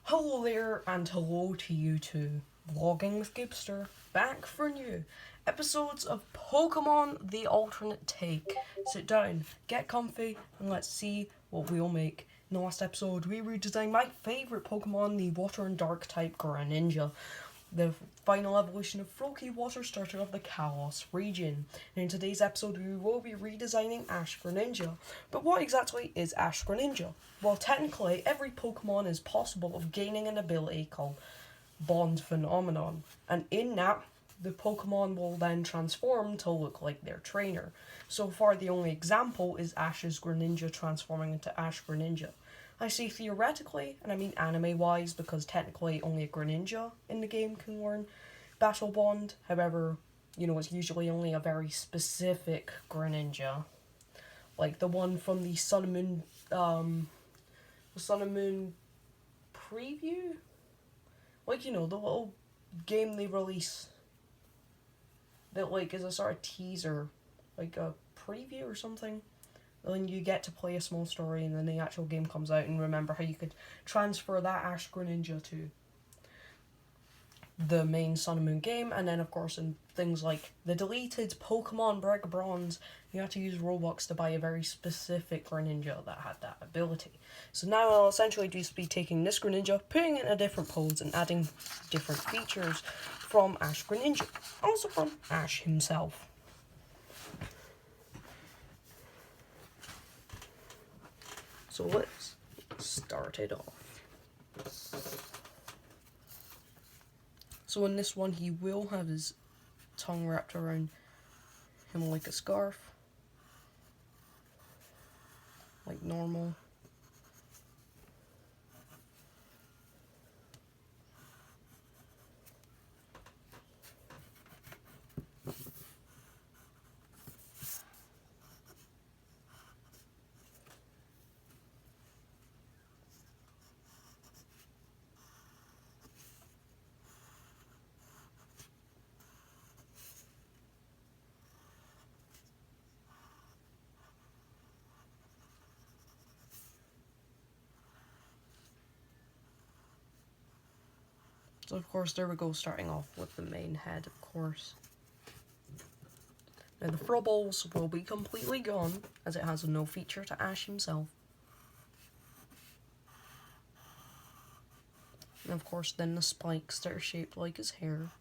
Hello there, and hello to you too. Vlogging with Gibster, back for new episodes of Pokemon The Alternate Take. Sit down, get comfy, and let's see what we'll make. In the last episode, we redesigned my favourite Pokemon, the Water and Dark type Greninja. The final evolution of Froakie Water starter of the Kalos region. And in today's episode, we will be redesigning Ash Greninja. But what exactly is Ash Greninja? Well, technically, every Pokemon is possible of gaining an ability called Bond Phenomenon. And in that, the Pokemon will then transform to look like their trainer. So far, the only example is Ash's Greninja transforming into Ash Greninja. I say theoretically, and I mean anime-wise, because technically only a Greninja in the game can learn Battle Bond. However, it's usually only a very specific Greninja. Like the one from the Sun and Moon preview? Like, the little game they release that, is a sort of teaser, like a preview or something. Then you get to play a small story, and then the actual game comes out, and remember how you could transfer that Ash Greninja to the main Sun and Moon game. And then, of course, in things like the deleted Pokemon Brick Bronze, you had to use Robux to buy a very specific Greninja that had that ability. So now I'll essentially just be taking this Greninja, putting it in a different pose, and adding different features from Ash Greninja. Also from Ash himself. So let's start it off. So in this one, he will have his tongue wrapped around him like a scarf, like normal. So of course, there we go, starting off with the main head, of course. Now the Frubbles will be completely gone, as it has no feature to Ash himself. And of course then the spikes that are shaped like his hair.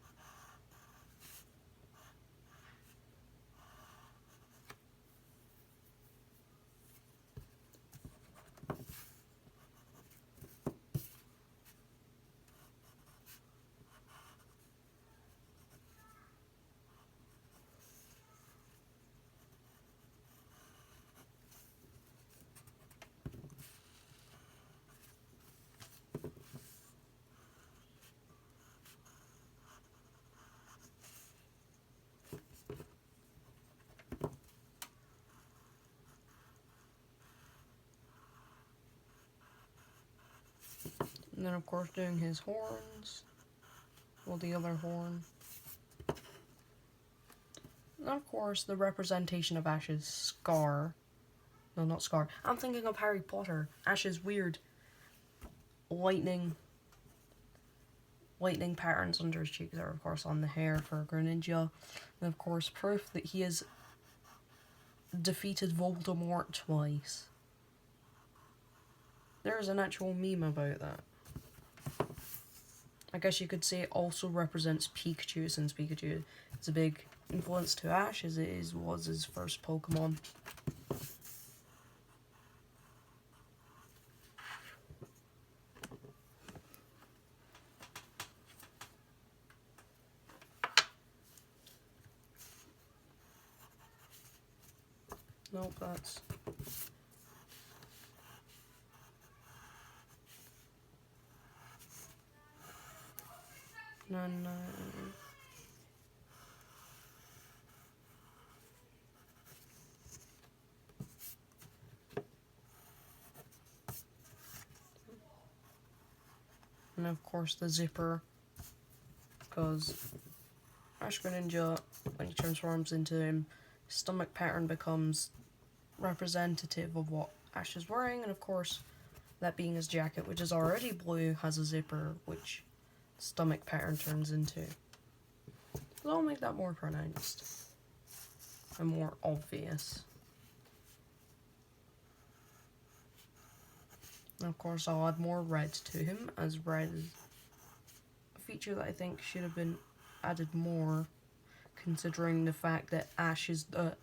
And then of course doing his horns, well, the other horn. And of course the representation of Ash's scar. No, not scar. I'm thinking of Harry Potter. Ash's weird lightning patterns under his cheeks are of course on the hair for Greninja. And of course proof that he has defeated Voldemort twice. There's an actual meme about that. I guess you could say it also represents Pikachu, since Pikachu is a big influence to Ash, as it was his first Pokemon. Nope, that's... No. And of course the zipper, because Ash Greninja, when he transforms into him, his stomach pattern becomes representative of what Ash is wearing, and of course That being his jacket, which is already blue, has a zipper, which stomach pattern turns into. So I'll make that more pronounced and more obvious. And of course, I'll add more red to him, as red is a feature that I think should have been added more, considering the fact that Ash is the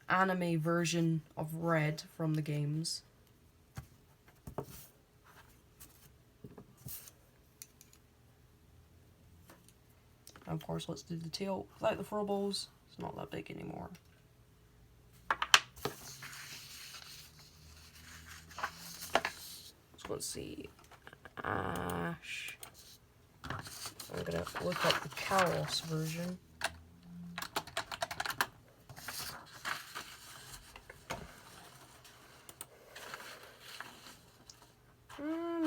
anime version of red from the games. And of course, let's do the tail without the fur balls. It's not that big anymore. So let's see. Ash. I'm gonna look up the Kalos version.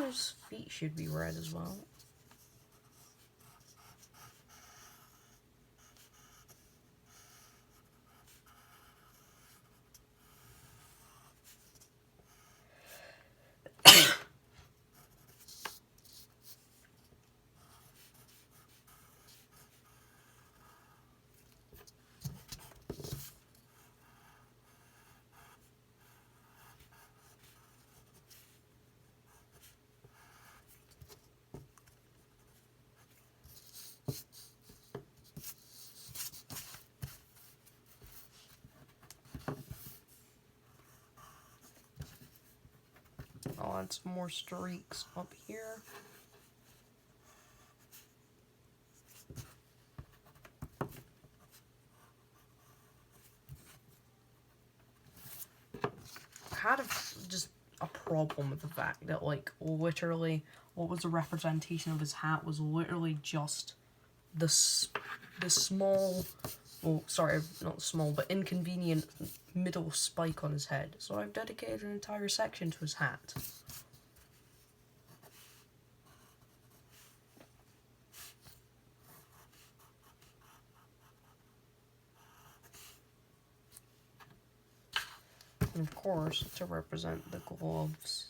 His feet should be red as well. I'll add some more streaks up here. I had just a problem with the fact that, like, literally what was the representation of his hat was literally just the small, well, sorry, not small, but inconvenient middle spike on his head. So I've dedicated an entire section to his hat. And of course, to represent the gloves.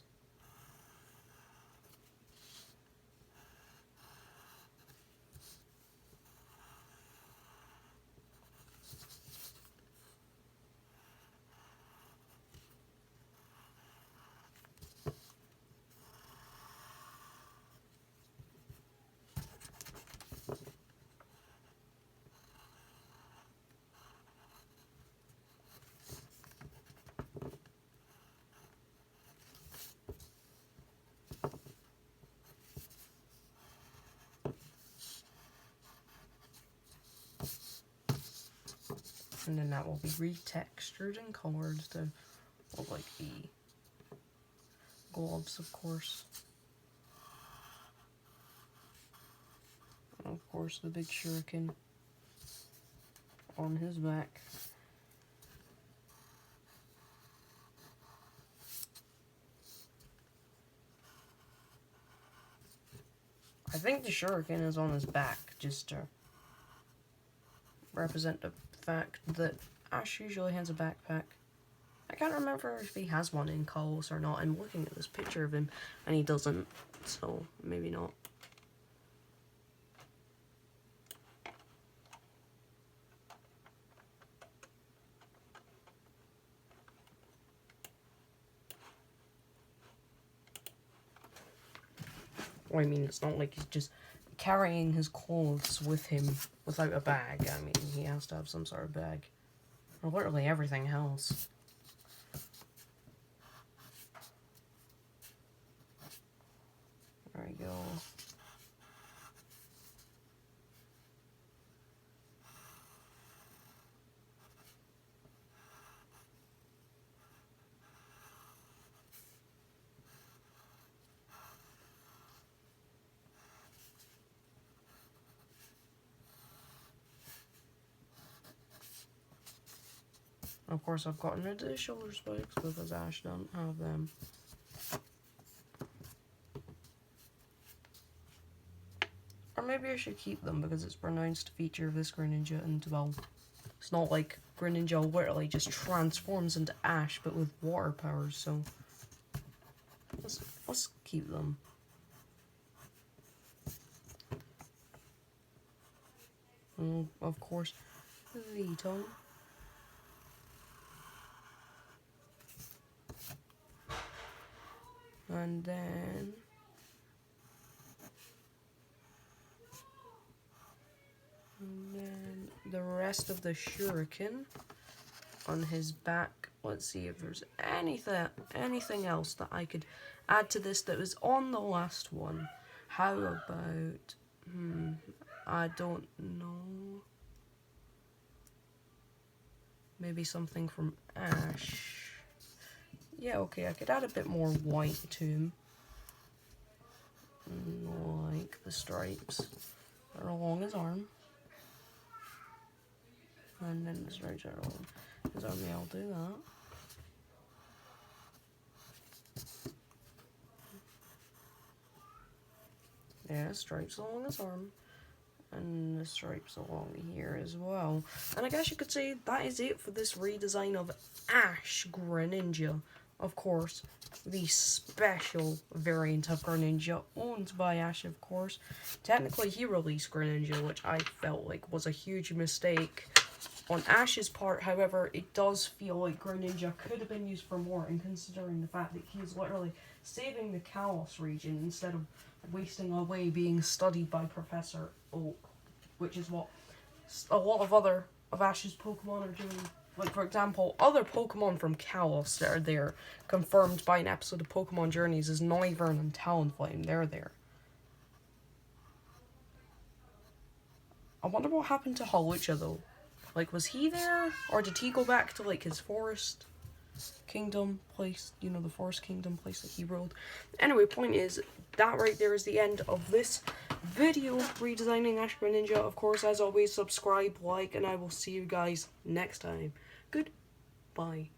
And then that will be retextured and colored to look like the gloves, of course. And of course, the big shuriken on his back. I think the shuriken is on his back, just to represent the fact that Ash usually has a backpack. I can't remember if he has one in Kalos or not. I'm looking at this picture of him, and he doesn't, so maybe not. Well, I mean, it's not like he's just carrying his clothes with him without a bag. I mean, he has to have some sort of bag. Or literally everything else. There we go. Of course, I've gotten rid of the shoulder spikes because Ash doesn't have them. Or maybe I should keep them because it's a pronounced feature of this Greninja, and well, it's not like Greninja literally just transforms into Ash but with water powers, so keep them. Of course, Vito. And then the rest of the shuriken on his back. Let's see if there's anything else that I could add to this that was on the last one. How about, I don't know. Maybe something from Ash. Yeah, okay, I could add a bit more white to him. Like the stripes that are along his arm. And then the stripes are along his arm. Yeah, I'll do that. Yeah, stripes along his arm. And the stripes along here as well. And I guess you could say that is it for this redesign of Ash Greninja. Of course, the special variant of Greninja, owned by Ash, of course. Technically, he released Greninja, which I felt like was a huge mistake on Ash's part. However, it does feel like Greninja could have been used for more, and considering the fact that he's literally saving the Kalos region instead of wasting away being studied by Professor Oak, which is what a lot of Ash's Pokemon are doing. Like, for example, other Pokemon from Kalos that are there, confirmed by an episode of Pokemon Journeys, is Noivern and Talonflame. They're there. I wonder what happened to Hawlucha, though. Like, was he there? Or did he go back to, like, his forest kingdom place? You know, the forest kingdom place that he ruled. Anyway, point is, that right there is the end of this video, redesigning Ash Greninja. Of course, as always, subscribe, like, and I will see you guys next time. Goodbye.